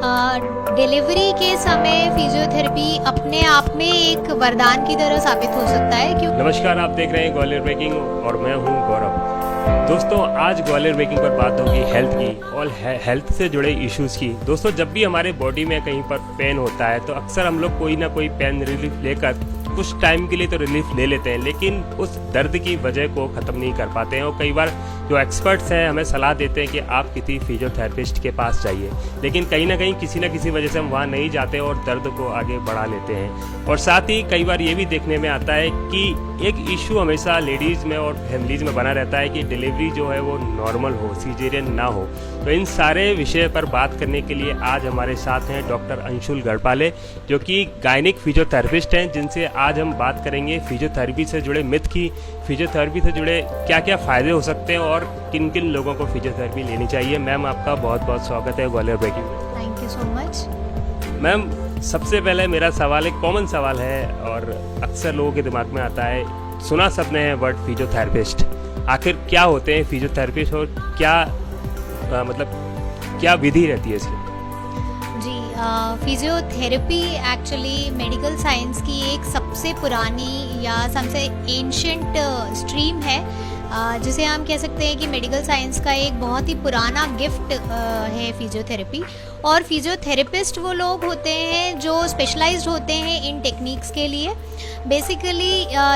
Delivery के समय physiotherapy अपने आप में एक वरदान की तरह साबित हो सकता है क्यों। नमस्कार, आप देख रहे हैं ग्वालियर ब्रेकिंग और मैं हूं गौरव। दोस्तों, आज ग्वालियर ब्रेकिंग पर बात होगी हेल्थ की और हेल्थ से जुड़े इश्यूज की। दोस्तों, जब भी हमारे बॉडी में कहीं पर पेन होता है तो अक्सर हम लोग कोई ना कोई पेन रिलीफ लेकर कुछ टाइम के लिए तो रिलीफ ले लेते हैं, लेकिन उस दर्द की वजह को ख़त्म नहीं कर पाते हैं। और कई बार जो एक्सपर्ट्स हैं हमें सलाह देते हैं कि आप किसी फिजियोथेरेपिस्ट के पास जाइए, लेकिन कहीं ना कहीं किसी न किसी वजह से हम वहाँ नहीं जाते और दर्द को आगे बढ़ा लेते हैं। और साथ ही कई बार ये भी देखने में आता है कि एक इशू हमेशा लेडीज़ में और फैमिलीज़ में बना रहता है कि डिलीवरी जो है वो नॉर्मल हो, सीजेरियन ना हो। तो इन सारे विषय पर बात करने के लिए आज हमारे साथ हैं डॉक्टर अंशुल गढ़पाले, जो कि गायनिक फिजियोथेरेपिस्ट हैं, जिनसे आज हम बात करेंगे फिजियोथेरेपी से जुड़े मिथ की, फिजियोथेरेपी से जुड़े क्या क्या फ़ायदे हो सकते हैं और किन किन लोगों को फिजियोथेरेपी लेनी चाहिए। मैम, आपका बहुत बहुत स्वागत है ग्वालियर ब्रेकिंग में। Thank you so much. Ma'am, सबसे पहले मेरा सवाल एक कॉमन सवाल है और अक्सर लोगों के दिमाग में आता है, सुना सबने है वर्ड फिजियोथेरेपिस्ट। आखिर क्या होते हैं फिजियोथेरेपिस्ट और क्या क्या विधि रहती है इसकी? जी, फिजियोथेरेपी एक्चुअली मेडिकल साइंस की एक सबसे पुरानी या सबसे एंशिएंट स्ट्रीम है, जिसे हम कह सकते हैं कि मेडिकल साइंस का एक बहुत ही पुराना गिफ्ट है फिजियोथेरेपी। और फिजियोथेरेपिस्ट वो लोग होते हैं जो स्पेशलाइज्ड होते हैं इन टेक्निक्स के लिए। बेसिकली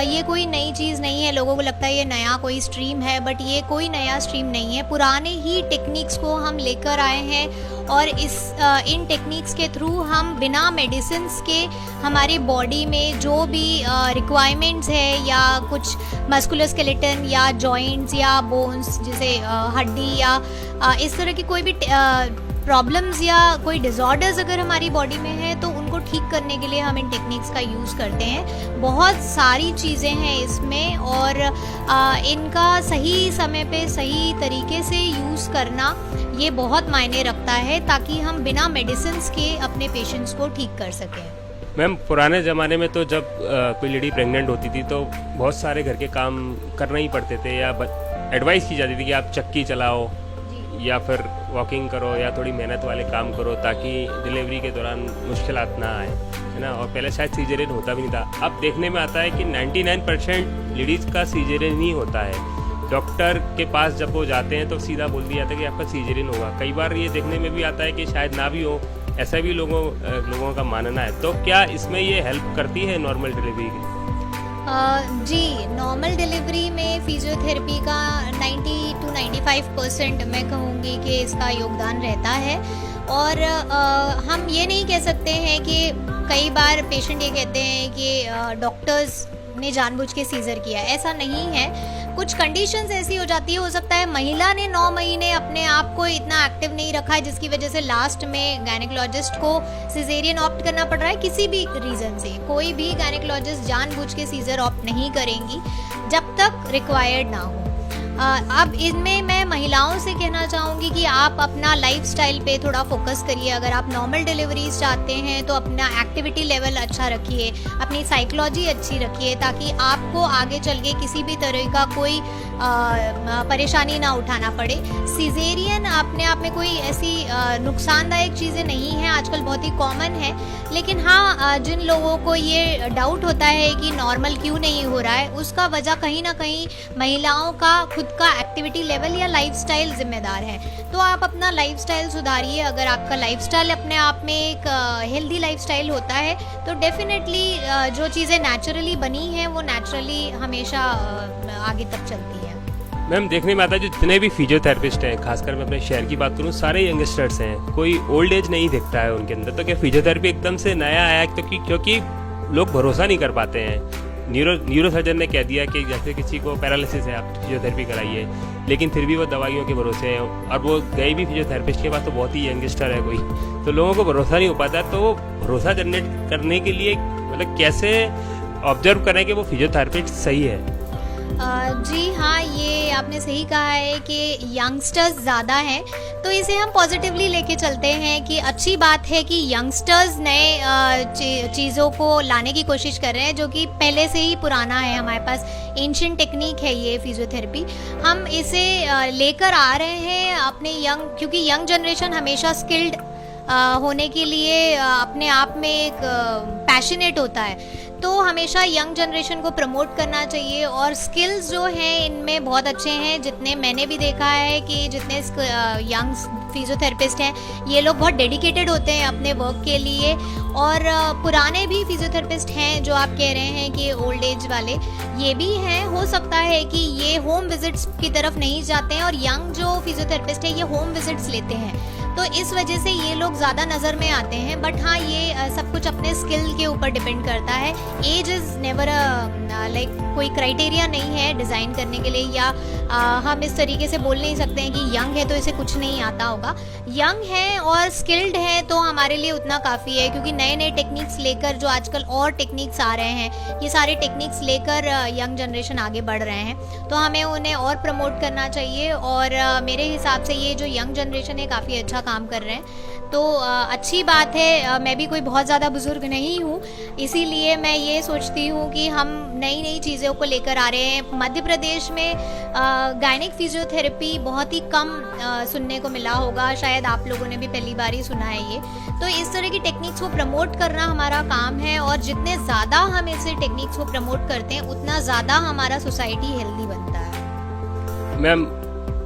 ये कोई नई चीज़ नहीं है, लोगों को लगता है ये नया कोई स्ट्रीम है, बट ये कोई नया स्ट्रीम नहीं है। पुराने ही टेक्निक्स को हम लेकर आए हैं और इन टेक्निक्स के थ्रू हम बिना मेडिसिन्स के हमारी बॉडी में जो भी रिक्वायरमेंट्स है या कुछ मस्कुलर स्केलेटन या जॉइंट्स या बोन्स जैसे हड्डी या इस तरह की कोई भी प्रॉब्लम्स या कोई डिसऑर्डर्स अगर हमारी बॉडी में है तो उनको ठीक करने के लिए हम इन टेक्निक्स का यूज़ करते हैं। बहुत सारी चीज़ें हैं इसमें और इनका सही समय पे सही तरीके से यूज़ करना ये बहुत मायने रखता है, ताकि हम बिना मेडिसिन्स के अपने पेशेंट्स को ठीक कर सकें। मैम, पुराने ज़माने में तो जब कोई लेडी प्रेग्नेंट होती थी तो बहुत सारे घर के काम करना ही पड़ते थे या एडवाइस की जाती थी कि आप चक्की चलाओ या फिर वॉकिंग करो या थोड़ी मेहनत वाले काम करो ताकि डिलीवरी के दौरान मुश्किलात ना आए, है ना। और पहले शायद सीजेरियन होता भी नहीं था। अब देखने में आता है कि 99% लेडीज़ का सीजेरियन ही होता है। डॉक्टर के पास जब वो जाते हैं तो सीधा बोल दिया जाता है कि आपका सीजेरियन होगा। कई बार ये देखने में भी आता है कि शायद ना भी हो, ऐसा भी लोगों का मानना है। तो क्या इसमें ये हेल्प करती है नॉर्मल डिलीवरी की? जी, नॉर्मल डिलीवरी में फिजियोथेरेपी का 90 to 95% मैं कहूँगी कि इसका योगदान रहता है। और हम ये नहीं कह सकते हैं कि कई बार पेशेंट ये कहते हैं कि डॉक्टर्स ने जानबूझ के सीजर किया, ऐसा नहीं है। कुछ कंडीशंस ऐसी हो जाती है, हो सकता है महिला ने 9 महीने अपने आप को इतना एक्टिव नहीं रखा है जिसकी वजह से लास्ट में गायनेकोलॉजिस्ट को सिजेरियन ऑप्ट करना पड़ रहा है। किसी भी रीज़न से कोई भी गायनेकोलॉजिस्ट जानबूझ के सीजर ऑप्ट नहीं करेंगी जब तक रिक्वायर्ड ना हो। अब इनमें मैं महिलाओं से कहना चाहूँगी कि आप अपना लाइफस्टाइल पे थोड़ा फोकस करिए। अगर आप नॉर्मल डिलीवरीज चाहते हैं तो अपना एक्टिविटी लेवल अच्छा रखिए, अपनी साइकोलॉजी अच्छी रखिए, ताकि आपको आगे चल के किसी भी तरह का कोई परेशानी ना उठाना पड़े। सिजेरियन अपने आप में कोई ऐसी नुकसानदायक चीज़ें नहीं हैं, आजकल बहुत ही कॉमन है। लेकिन हाँ, जिन लोगों को ये डाउट होता है कि नॉर्मल क्यों नहीं हो रहा है, उसका वजह कहीं ना कहीं महिलाओं का खुद का एक्टिविटी लेवल या लाइफस्टाइल जिम्मेदार है। तो आप अपना लाइफस्टाइल सुधारिए। अगर आपका लाइफस्टाइल अपने आप में एक हेल्दी लाइफस्टाइल होता है तो डेफिनेटली जो चीज़ें नेचुरली बनी हैं वो नेचुरली हमेशा आगे तक चलती है। मैम, देखने में आता है जितने भी फिजियोथेरेपिस्ट हैं, खासकर मैं अपने शहर की बात करूँ, सारे यंगस्टर्स हैं, कोई ओल्ड एज नहीं दिखता है उनके अंदर। तो क्या फिजियोथेरेपी एकदम से नया आया है? क्योंकि लोग भरोसा नहीं कर पाते हैं। न्यूरो सर्जन ने कह दिया कि जैसे किसी को पैरालिसिस है, आप फिजियोथेरेपी कराइए, लेकिन फिर भी वो दवाइयों के भरोसे हैं। और वो गए भी फिजियोथेरेपिस्ट के पास तो बहुत ही यंगस्टर है कोई, तो लोगों को भरोसा नहीं हो पाता। तो भरोसा जनरेट करने के लिए कैसे ऑब्जर्व करें कि वो फिजियोथेरेपिस्ट सही है? जी हाँ, ये आपने सही कहा है कि यंगस्टर्स ज़्यादा हैं, तो इसे हम पॉजिटिवली लेके चलते हैं कि अच्छी बात है कि यंगस्टर्स नए चीज़ों को लाने की कोशिश कर रहे हैं, जो कि पहले से ही पुराना है। हमारे पास एंशिएंट टेक्निक है ये फिजियोथेरेपी, हम इसे लेकर आ रहे हैं अपने क्योंकि यंग जनरेशन हमेशा स्किल्ड होने के लिए अपने आप में एक पैशनेट होता है, तो हमेशा यंग जनरेशन को प्रमोट करना चाहिए। और स्किल्स जो हैं इनमें बहुत अच्छे हैं, जितने मैंने भी देखा है कि जितने यंग फिजियोथेरेपिस्ट हैं ये लोग बहुत डेडिकेटेड होते हैं अपने वर्क के लिए। और पुराने भी फिजियोथेरेपिस्ट हैं जो आप कह रहे हैं कि ओल्ड एज वाले, ये भी हैं। हो सकता है कि ये होम विजिट्स की तरफ नहीं जाते हैं, और यंग जो फिजियोथेरेपिस्ट है ये होम विजिट्स लेते हैं, तो इस वजह से ये लोग ज़्यादा नज़र में आते हैं। बट हाँ, ये सब कुछ अपने स्किल के ऊपर डिपेंड करता है। एज इज़ नेवर लाइक कोई क्राइटेरिया नहीं है डिज़ाइन करने के लिए, या हम इस तरीके से बोल नहीं सकते हैं कि यंग है तो इसे कुछ नहीं आता होगा। यंग है और स्किल्ड है तो हमारे लिए उतना काफ़ी है, क्योंकि नए नए टेक्निक्स लेकर जो आजकल और टेक्निक्स आ रहे हैं, ये सारे टेक्निक्स लेकर यंग जनरेशन आगे बढ़ रहे हैं, तो हमें उन्हें और प्रमोट करना चाहिए। और मेरे हिसाब से ये जो यंग जनरेशन है काफ़ी अच्छा काम कर रहे हैं, तो अच्छी बात है। मैं भी कोई बहुत ज़्यादा बुजुर्ग नहीं हूँ, इसीलिए मैं ये सोचती हूँ कि हम नई नई चीज़ों को लेकर आ रहे हैं। मध्य प्रदेश में गायनिक फिजियोथेरेपी बहुत ही कम सुनने को मिला होगा, शायद आप लोगों ने भी पहली बार ही सुना है ये। तो इस तरह की टेक्निक्स को प्रमोट करना हमारा काम है, और जितने ज़्यादा हम ऐसे टेक्निक्स को प्रमोट करते हैं उतना ज़्यादा हमारा सोसाइटी हेल्दी बनता है। मैम,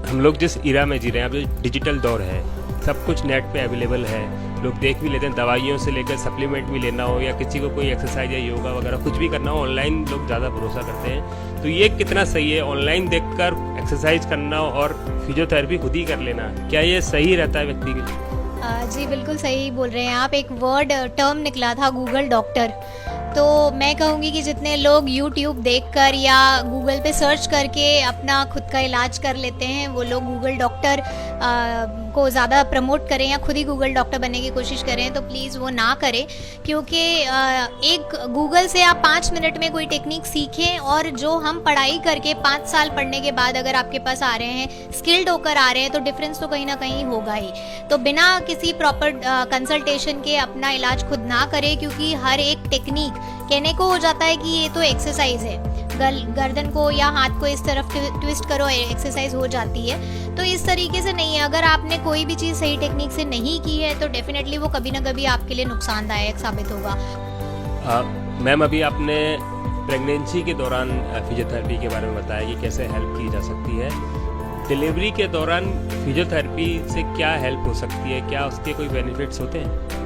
हम लोग जिस इरा में जी रहे हैं, अब डिजिटल दौर है, सब कुछ नेट पे अवेलेबल है, लोग देख भी लेते हैं। दवाइयों से लेकर सप्लीमेंट भी लेना हो, या किसी को कोई एक्सरसाइज या योगा वगैरह कुछ भी करना हो, ऑनलाइन लोग ज़्यादा भरोसा करते हैं। तो ये कितना सही है, ऑनलाइन देखकर एक्सरसाइज करना और फिजियोथेरेपी खुद ही कर लेना, क्या ये सही रहता है व्यक्ति के लिए? जी बिल्कुल सही बोल रहे हैं आप। एक टर्म निकला था गूगल डॉक्टर, तो मैं कहूँगी कि जितने लोग YouTube देखकर या गूगल पे सर्च करके अपना खुद का इलाज कर लेते हैं, वो लोग गूगल डॉक्टर को ज़्यादा प्रमोट करें या खुद ही गूगल डॉक्टर बनने की कोशिश करें, तो प्लीज़ वो ना करें। क्योंकि एक गूगल से आप 5 मिनट में कोई टेक्निक सीखें, और जो हम पढ़ाई करके 5 साल पढ़ने के बाद अगर आपके पास आ रहे हैं, स्किल्ड होकर आ रहे हैं, तो डिफरेंस तो कहीं ना कहीं होगा ही। तो बिना किसी प्रॉपर कंसल्टेशन के अपना इलाज खुद ना करें, क्योंकि हर एक टेक्निक कहने को हो जाता है कि ये तो एक्सरसाइज है, गर्दन को या हाथ को इस तरफ ट्विस्ट करो, एक्सरसाइज हो जाती है। तो इस तरीके से नहीं है। अगर आपने कोई भी चीज़ सही टेक्निक से नहीं की है तो डेफिनेटली वो कभी ना कभी आपके लिए नुकसानदायक साबित होगा। मैम, अभी आपने प्रेगनेंसी के दौरान फिजियोथेरेपी के बारे में बताया कि कैसे हेल्प की जा सकती है। डिलीवरी के दौरान फिजियोथेरेपी से क्या हेल्प हो सकती है, क्या उसके कोई बेनिफिट्स होते हैं?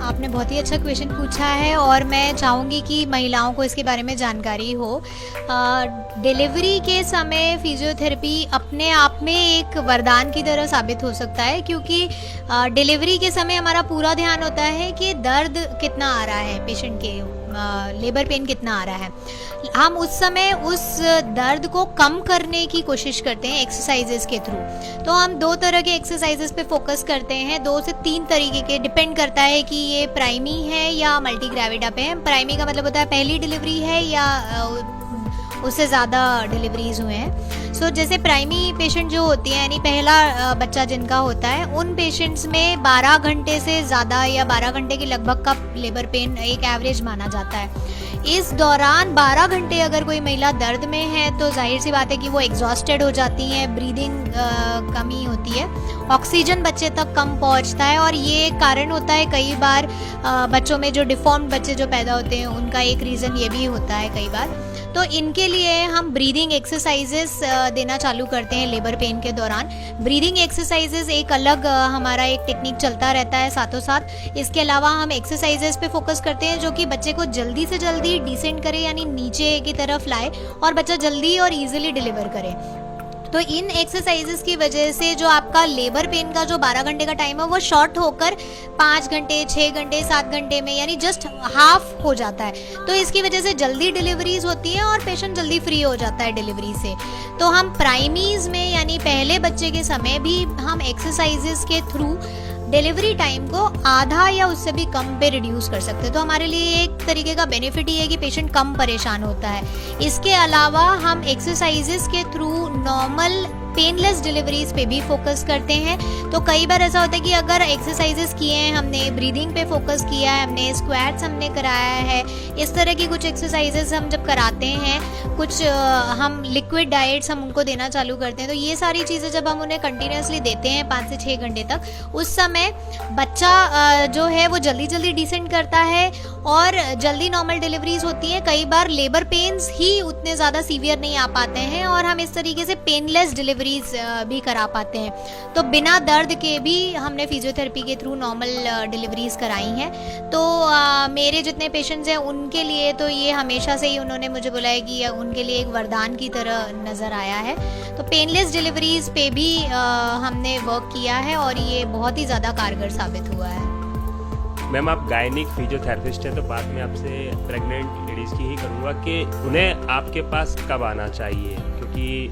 आपने बहुत ही अच्छा क्वेश्चन पूछा है, और मैं चाहूँगी कि महिलाओं को इसके बारे में जानकारी हो। डिलीवरी के समय फिजियोथेरेपी अपने आप में एक वरदान की तरह साबित हो सकता है, क्योंकि डिलीवरी के समय हमारा पूरा ध्यान होता है कि दर्द कितना आ रहा है पेशेंट के, लेबर पेन कितना आ रहा है। हम उस समय उस दर्द को कम करने की कोशिश करते हैं एक्सरसाइजेस के थ्रू। तो हम 2 तरह के एक्सरसाइजेस पे फोकस करते हैं, 2 से 3 तरीके के, डिपेंड करता है कि ये प्राइमी है या मल्टी ग्रेविडा पे है। प्राइमी का मतलब होता है पहली डिलीवरी है या उससे ज़्यादा डिलीवरीज हुए हैं। सो जैसे प्राइमी पेशेंट जो होती हैं, यानी पहला बच्चा जिनका होता है, उन पेशेंट्स में 12 घंटे से ज़्यादा या 12 घंटे के लगभग का लेबर पेन एक एवरेज माना जाता है। इस दौरान 12 घंटे अगर कोई महिला दर्द में है तो जाहिर सी बात है कि वो एग्जॉस्टेड हो जाती हैं, ब्रीदिंग कमी होती है, ऑक्सीजन बच्चे तक कम पहुंचता है, और ये कारण होता है कई बार बच्चों में जो डिफॉर्म्ड बच्चे जो पैदा होते हैं उनका एक रीज़न ये भी होता है कई बार। तो इनके लिए हम ब्रीदिंग एक्सरसाइजेस देना चालू करते हैं लेबर पेन के दौरान। ब्रीदिंग एक्सरसाइजेस एक अलग हमारा एक टेक्निक चलता रहता है साथों साथ। इसके अलावा हम एक्सरसाइजेस पे फोकस करते हैं जो कि बच्चे को जल्दी से जल्दी डिसेंड करे, यानी नीचे की तरफ लाए और बच्चा जल्दी और इजीली डिलीवर करे। तो इन एक्सरसाइजेस की वजह से जो आपका लेबर पेन का जो 12 घंटे का टाइम है वो शॉर्ट होकर 5 घंटे, 6 घंटे, 7 घंटे में, यानी जस्ट हाफ हो जाता है। तो इसकी वजह से जल्दी डिलीवरीज होती है और पेशेंट जल्दी फ्री हो जाता है डिलीवरी से। तो हम प्राइमीज में यानी पहले बच्चे के समय भी हम एक्सरसाइजेस के थ्रू डिलीवरी टाइम को आधा या उससे भी कम पे रिड्यूस कर सकते हैं। तो हमारे लिए एक तरीके का बेनिफिट ये है कि पेशेंट कम परेशान होता है। इसके अलावा हम एक्सरसाइजेस के थ्रू नॉर्मल पेनलेस डिलीवरीज पे भी फोकस करते हैं। तो कई बार ऐसा होता है कि अगर एक्सरसाइजेस किए हैं हमने, ब्रीदिंग पे फोकस किया है हमने, स्क्वाट्स हमने कराया है, इस तरह की कुछ एक्सरसाइजेस हम जब कराते हैं, कुछ हम लिक्विड डाइट्स हम उनको देना चालू करते हैं, तो ये सारी चीज़ें जब हम उन्हें कंटिन्यूसली देते हैं 5 से 6 घंटे तक, उस समय बच्चा जो है वो जल्दी जल्दी डिसेंड करता है और जल्दी नॉर्मल डिलीवरीज होती हैं। कई बार लेबर पेन्स ही उतने ज़्यादा सीवियर नहीं आ पाते हैं और हम इस तरीके से पेनलेस डिलीवरीज भी करा पाते हैं। तो बिना दर्द के भी हमने फिजियोथेरेपी के थ्रू नॉर्मल डिलीवरीज कराई हैं। तो मेरे जितने पेशेंट्स हैं उनके लिए तो ये हमेशा से ही उन्होंने मुझे बोला है कि उनके लिए एक वरदान की तरह नज़र आया है। तो पेनलेस डिलीवरीज पे भी हमने वर्क किया है और ये बहुत ही ज़्यादा कारगर साबित हुआ है। मैम आप गायनिक फिजियोथेरेपिस्ट हैं, तो बात मैं आपसे प्रेग्नेंट लेडीज़ की ही करूँगा कि उन्हें आपके पास कब आना चाहिए, क्योंकि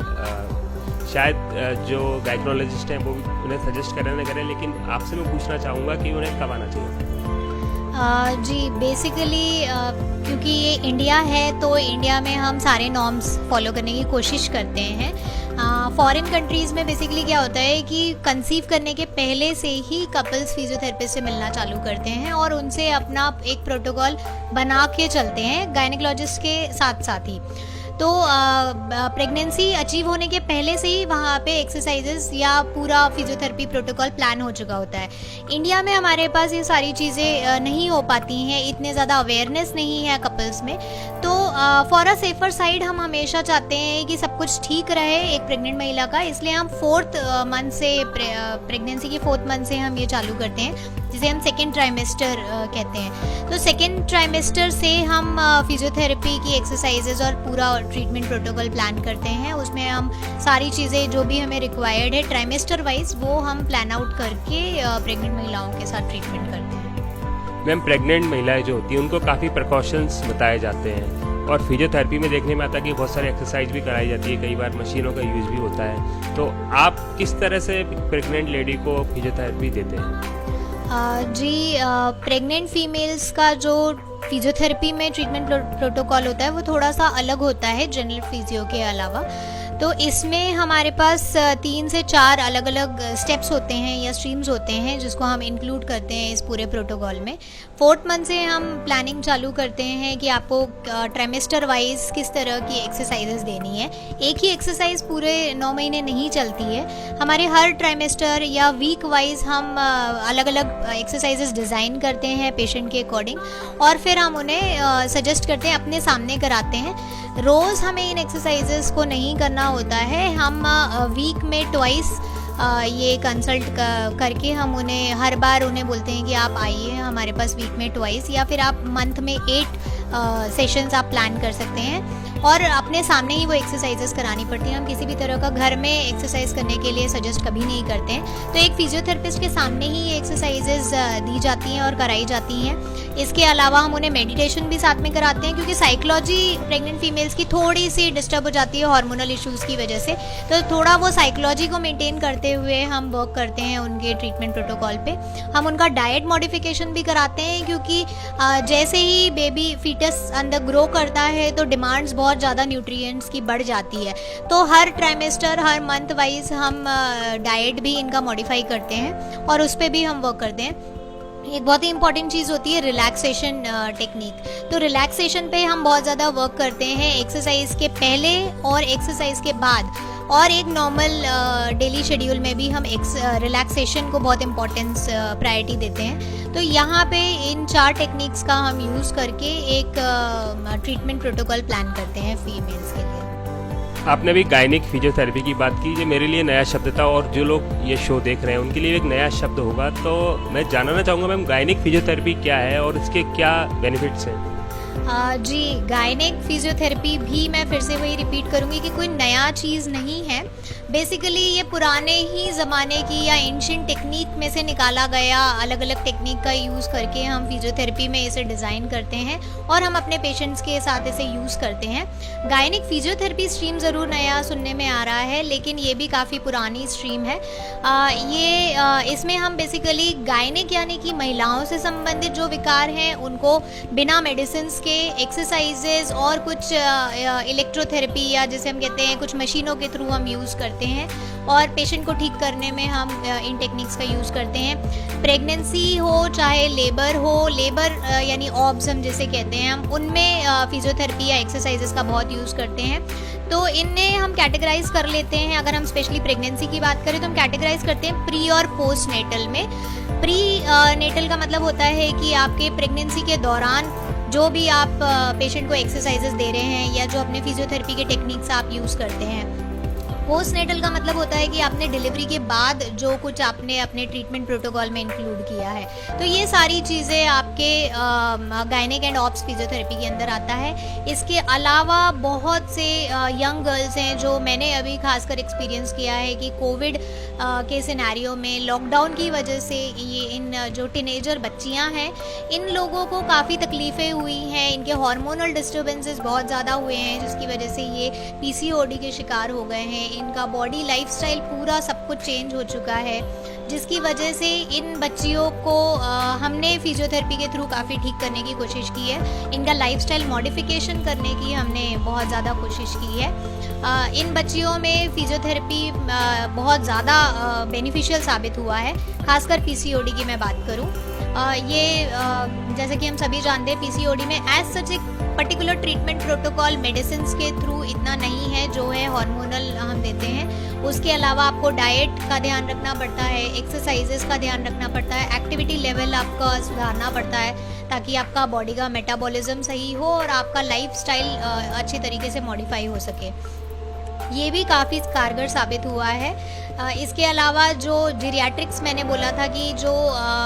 शायद जो गायनोलॉजिस्ट हैं वो उन्हें सजेस्ट करें ना करें, लेकिन आपसे मैं पूछना चाहूँगा कि उन्हें कब आना चाहिए। जी बेसिकली क्योंकि ये इंडिया है तो इंडिया में हम सारे नॉर्म्स फॉलो करने की कोशिश करते हैं। फॉरेन कंट्रीज़ में बेसिकली क्या होता है कि कंसीव करने के पहले से ही कपल्स फिजियोथेरेपिस्ट से मिलना चालू करते हैं और उनसे अपना एक प्रोटोकॉल बना के चलते हैं गायनेकोलॉजिस्ट के साथ साथ ही। तो प्रेगनेंसी अचीव होने के पहले से ही वहाँ पे एक्सरसाइजेस या पूरा फिजियोथेरेपी प्रोटोकॉल प्लान हो चुका होता है। इंडिया में हमारे पास ये सारी चीज़ें नहीं हो पाती हैं, इतने ज़्यादा अवेयरनेस नहीं है कपल्स में। तो फॉर अ सेफर साइड हम हमेशा चाहते हैं कि सब कुछ ठीक रहे एक प्रेग्नेंट महिला का, इसलिए हम 4th मंथ से प्रेगनेंसी के 4th मंथ से हम ये चालू करते हैं, जिसे हम सेकेंड ट्राइमेस्टर कहते हैं। तो सेकेंड ट्राइमेस्टर से हम फिजियोथेरेपी की एक्सरसाइजेज और पूरा ट्रीटमेंट प्रोटोकॉल प्लान करते हैं। उसमें हम सारी चीज़ें जो भी हमें रिक्वायर्ड है ट्राइमेस्टर वाइज वो हम प्लान आउट करके प्रेग्नेंट महिलाओं के साथ ट्रीटमेंट करते हैं। मैम प्रेग्नेंट महिलाएं जो होती हैं उनको काफ़ी प्रिकॉशंस बताए जाते हैं और फिजियोथेरेपी में देखने में आता है कि बहुत सारी एक्सरसाइज भी कराई जाती है, कई बार मशीनों का यूज़ भी होता है। तो आप किस तरह से प्रेग्नेंट लेडी को फिजियोथेरेपी देते हैं? जी प्रेग्नेंट फीमेल्स का जो फिजियोथेरेपी में ट्रीटमेंट प्रोटोकॉल होता है वो थोड़ा सा अलग होता है जनरल फिजियो के अलावा। तो इसमें हमारे पास 3 से 4 अलग अलग स्टेप्स होते हैं या स्ट्रीम्स होते हैं जिसको हम इंक्लूड करते हैं इस पूरे प्रोटोकॉल में। 4th मंथ से हम प्लानिंग चालू करते हैं कि आपको ट्राइमेस्टर वाइज किस तरह की एक्सरसाइजेस देनी है। एक ही एक्सरसाइज पूरे 9 महीने नहीं चलती है, हमारे हर ट्राइमेस्टर या वीक वाइज हम अलग अलग एक्सरसाइजेस डिज़ाइन करते हैं पेशेंट के अकॉर्डिंग और फिर हम उन्हें सजेस्ट करते हैं, अपने सामने कराते हैं। रोज़ हमें इन एक्सरसाइजेस को नहीं करना होता है, हम वीक में ट्वाइस ये कंसल्ट करके हम उन्हें हर बार उन्हें बोलते हैं कि आप आइए हमारे पास वीक में ट्वाइस, या फिर आप मंथ में 8 सेशंस आप प्लान कर सकते हैं और अपने सामने ही वो एक्सरसाइजेस करानी पड़ती हैं। हम किसी भी तरह का घर में एक्सरसाइज करने के लिए सजेस्ट कभी नहीं करते हैं। तो एक फिजियोथेरेपिस्ट के सामने ही ये एक्सरसाइजेस दी जाती हैं और कराई जाती हैं। इसके अलावा हम उन्हें मेडिटेशन भी साथ में कराते हैं, क्योंकि साइकोलॉजी प्रेग्नेंट फीमेल्स की थोड़ी सी डिस्टर्ब हो जाती है हार्मोनल इश्यूज़ की वजह से। तो थोड़ा वो साइकोलॉजी को मेंटेन करते हुए हम वर्क करते हैं उनके ट्रीटमेंट प्रोटोकॉल पे। हम उनका डाइट मॉडिफिकेशन भी कराते हैं, क्योंकि जैसे ही बेबी फीटस अंदर ग्रो करता है तो डिमांड्स बहुत ज़्यादा न्यूट्रिएंट्स की बढ़ जाती है। तो हर ट्राइमेस्टर हर मंथ वाइज हम डाइट भी इनका मॉडिफाई करते हैं और उस पर भी हम वर्क करते हैं। एक बहुत ही इंपॉर्टेंट चीज़ होती है रिलैक्सेशन टेक्निक। तो रिलैक्सेशन पे हम बहुत ज़्यादा वर्क करते हैं एक्सरसाइज के पहले और एक्सरसाइज के बाद, और एक नॉर्मल डेली शेड्यूल में भी हम रिलैक्सेशन को बहुत इम्पोर्टेंस प्रायोरिटी देते हैं। तो यहाँ पे इन 4 टेक्निक्स का हम यूज़ करके एक ट्रीटमेंट प्रोटोकॉल प्लान करते हैं फीमेल्स के लिए। आपने भी गायनिक फिजियोथेरेपी की बात की, ये मेरे लिए नया शब्द था और जो लोग ये शो देख रहे हैं उनके लिए एक नया शब्द होगा। तो मैं जानना चाहूँगा मैम गायनिक फिजियोथेरेपी क्या है और इसके क्या बेनिफिट्स हैं? जी गायनिक फिजियोथेरेपी भी मैं फिर से वही रिपीट करूँगी कि कोई नया चीज़ नहीं है। बेसिकली ये पुराने ही ज़माने की या एंशिएंट टेक्निक में से निकाला गया अलग अलग टेक्निक का यूज़ करके हम फिजियोथेरेपी में इसे डिज़ाइन करते हैं और हम अपने पेशेंट्स के साथ इसे यूज़ करते हैं। गायनिक फिजियोथेरेपी स्ट्रीम ज़रूर नया सुनने में आ रहा है, लेकिन ये भी काफ़ी पुरानी स्ट्रीम है। इसमें हम बेसिकली गायनिक यानी कि महिलाओं से संबंधित जो विकार हैं उनको बिना मेडिसिन के एक्सरसाइजेज और कुछ इलेक्ट्रोथेरेपी या जैसे हम कहते हैं कुछ मशीनों के थ्रू हम यूज़ करते हैं और पेशेंट को ठीक करने में हम इन टेक्निक्स का यूज़ करते हैं। प्रेगनेंसी हो चाहे लेबर यानी ऑब्स हम जैसे कहते हैं, हम उनमें फिजियोथेरेपी या एक्सरसाइजेस का बहुत यूज़ करते हैं। तो इन्हें हम कैटेगराइज कर लेते हैं। अगर हम स्पेशली प्रेगनेंसी की बात करें तो हम कैटेगराइज करते हैं प्री और पोस्ट नेटल में। प्री नेटल का मतलब होता है कि आपके प्रेगनेंसी के दौरान जो भी आप पेशेंट को एक्सरसाइजेस दे रहे हैं या जो अपने फिजियोथेरेपी के टेक्निक्स आप यूज़ करते हैं। पोस्ट नेटल का मतलब होता है कि आपने डिलीवरी के बाद जो कुछ आपने अपने ट्रीटमेंट प्रोटोकॉल में इंक्लूड किया है। तो ये सारी चीज़ें आपके गायनेक एंड ऑप्स फिजियोथेरेपी के अंदर आता है। इसके अलावा बहुत से यंग गर्ल्स हैं जो मैंने अभी खासकर एक्सपीरियंस किया है कि कोविड के सिनेरियो में लॉकडाउन की वजह से ये इन जो टीनेजर बच्चियां हैं इन लोगों को काफ़ी तकलीफ़ें हुई हैं, इनके हार्मोनल डिस्टर्बेंसेस बहुत ज़्यादा हुए हैं जिसकी वजह से ये पीसीओडी के शिकार हो गए हैं। इनका बॉडी लाइफस्टाइल पूरा सब कुछ चेंज हो चुका है जिसकी वजह से इन बच्चियों को हमने फिजियोथेरेपी के थ्रू काफ़ी ठीक करने की कोशिश की है। इनका लाइफस्टाइल मॉडिफिकेशन करने की हमने बहुत ज़्यादा कोशिश की है। इन बच्चियों में फिजियोथेरेपी बहुत ज़्यादा बेनिफिशियल साबित हुआ है। खासकर पीसीओडी की मैं बात करूं, ये जैसे कि हम सभी जानते हैं पीसीओडी में एज सच एक पर्टिकुलर ट्रीटमेंट प्रोटोकॉल मेडिसिन के थ्रू इतना नहीं है जो है हार्मोनल हम देते हैं। उसके अलावा आपको डाइट का ध्यान रखना पड़ता है, एक्सरसाइजेस का ध्यान रखना पड़ता है, एक्टिविटी लेवल आपका सुधारना पड़ता है ताकि आपका बॉडी का मेटाबॉलिज्म सही हो और आपका लाइफस्टाइल अच्छी तरीके से मॉडिफाई हो सके। ये भी काफ़ी कारगर साबित हुआ है। इसके अलावा जो जीरियाट्रिक्स मैंने बोला था कि जो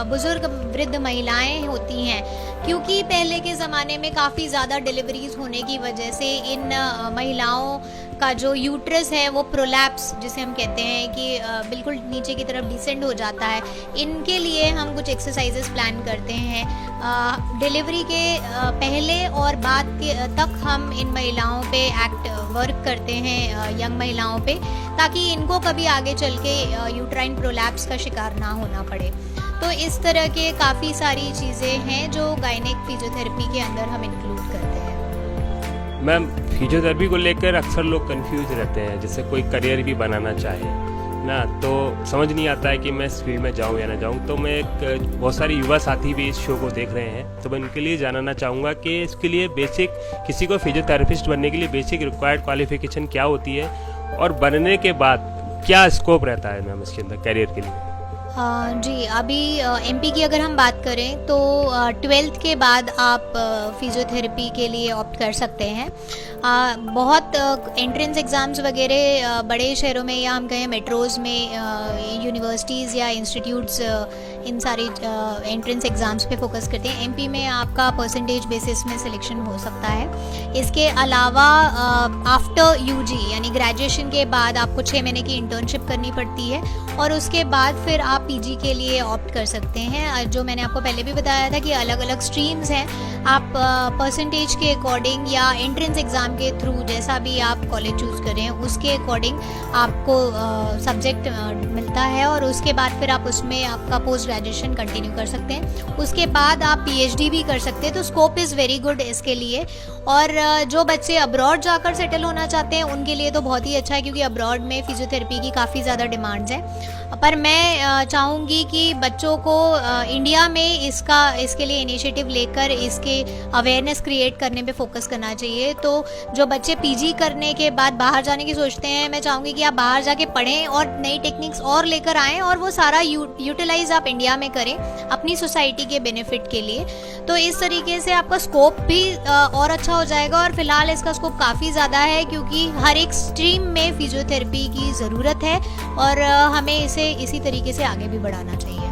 बुज़ुर्ग वृद्ध महिलाएं होती हैं, क्योंकि पहले के ज़माने में काफ़ी ज़्यादा डिलीवरीज होने की वजह से इन महिलाओं का जो यूट्रस है वो प्रोलैप्स जिसे हम कहते हैं कि बिल्कुल नीचे की तरफ डिसेंड हो जाता है। इनके लिए हम कुछ एक्सरसाइजेस प्लान करते हैं। डिलीवरी के पहले और बाद के तक हम इन महिलाओं पे वर्क करते हैं, यंग महिलाओं पे, ताकि इनको कभी आगे चल के यूट्राइन प्रोलैप्स का शिकार ना होना पड़े। तो इस तरह के काफ़ी सारी चीज़ें हैं जो गायनेक फिजियोथेरेपी के अंदर हम इंक्लूड करते हैं। मैम, फिजियोथेरेपी को लेकर अक्सर लोग कंफ्यूज रहते हैं, जैसे कोई करियर भी बनाना चाहे ना, तो समझ नहीं आता है कि मैं इस फील्ड में जाऊं या ना जाऊं। तो मैं बहुत सारे युवा साथी भी इस शो को देख रहे हैं, तो मैं उनके लिए जानना चाहूँगा कि इसके लिए बेसिक, किसी को फिजियोथेरेपिस्ट बनने के लिए बेसिक रिक्वायर्ड क्वालिफिकेशन क्या होती है और बनने के बाद क्या स्कोप रहता है मैम इसके अंदर करियर के लिए? जी, अभी एमपी की अगर हम बात करें तो 12th के बाद आप फिजियोथेरेपी के लिए ऑप्ट कर सकते हैं। बहुत एंट्रेंस एग्ज़ाम्स वगैरह बड़े शहरों में या हम कहें मेट्रोज़ में यूनिवर्सिटीज़ या इंस्टीट्यूट्स इन सारी एंट्रेंस एग्ज़ाम्स पे फोकस करते हैं। एमपी में आपका परसेंटेज बेसिस में सिलेक्शन हो सकता है। इसके अलावा आफ्टर यूजी यानी ग्रेजुएशन के बाद आपको 6 महीने की इंटर्नशिप करनी पड़ती है और उसके बाद फिर आप पीजी के लिए ऑप्ट कर सकते हैं। जो मैंने आपको पहले भी बताया था कि अलग अलग स्ट्रीम्स हैं, आप परसेंटेज के अकॉर्डिंग या एंट्रेंस एग्ज़ाम के थ्रू जैसा भी आप कॉलेज चूज़ करें उसके अकॉर्डिंग आपको सब्जेक्ट मिलता है और उसके बाद फिर आप उसमें आपका पोस्ट ग्रेजुएशन कंटिन्यू कर सकते हैं। उसके बाद आप पीएचडी भी कर सकते हैं। तो स्कोप इज़ वेरी गुड इसके लिए। और जो बच्चे अब्रॉड जाकर सेटल होना चाहते हैं उनके लिए तो बहुत ही अच्छा है, क्योंकि अब्रॉड में फिजियोथेरेपी की काफ़ी ज़्यादा डिमांड्स हैं। पर मैं चाहूँगी कि बच्चों को इंडिया में इसके लिए इनिशिएटिव लेकर इसके अवेयरनेस क्रिएट करने पे फोकस करना चाहिए। तो जो बच्चे पीजी करने के बाद बाहर जाने की सोचते हैं, मैं चाहूँगी कि आप बाहर जाके पढ़ें और नई टेक्निक्स और लेकर आएँ और वो सारा यूटिलाइज आप इंडिया में करें अपनी सोसाइटी के बेनिफिट के लिए। तो इस तरीके से आपका स्कोप भी और अच्छा हो जाएगा। और फिलहाल इसका स्कोप काफ़ी ज़्यादा है क्योंकि हर एक स्ट्रीम में फिजियोथेरेपी की ज़रूरत है और हमें इसे इसी तरीके से आगे भी बढ़ाना चाहिए।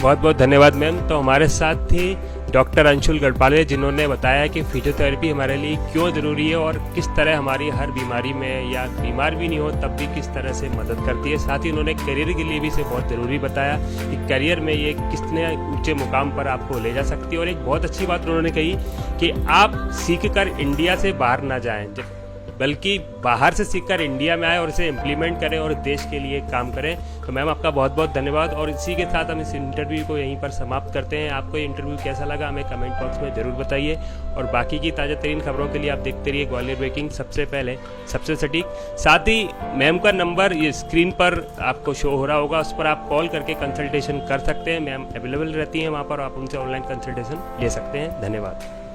बहुत बहुत धन्यवाद मैम। तो हमारे साथ थी डॉक्टर अंशुल गढ़पाले, जिन्होंने बताया कि फिजियोथेरेपी हमारे लिए क्यों ज़रूरी है और किस तरह हमारी हर बीमारी में, या बीमार भी नहीं हो तब भी किस तरह से मदद करती है। साथ ही उन्होंने करियर के लिए भी इसे बहुत ज़रूरी बताया कि करियर में ये कितने ऊंचे मुकाम पर आपको ले जा सकती है। और एक बहुत अच्छी बात उन्होंने कही कि आप सीख कर इंडिया से बाहर ना जाएँ। जब बल्कि बाहर से सीखकर इंडिया में आए और इसे इम्प्लीमेंट करें और देश के लिए काम करें। तो मैम आपका बहुत बहुत धन्यवाद, और इसी के साथ हम इस इंटरव्यू को यहीं पर समाप्त करते हैं। आपको ये इंटरव्यू कैसा लगा हमें कमेंट बॉक्स में ज़रूर बताइए, और बाकी की ताज़ा तरीन खबरों के लिए आप देखते रहिए ग्वालियर ब्रेकिंग, सबसे पहले सबसे सटीक। साथ ही मैम का नंबर ये स्क्रीन पर आपको शो हो रहा होगा, उस पर आप कॉल करके कंसल्टेशन कर सकते हैं। मैम अवेलेबल रहती हैं वहाँ पर, आप उनसे ऑनलाइन कंसल्टेशन ले सकते हैं। धन्यवाद।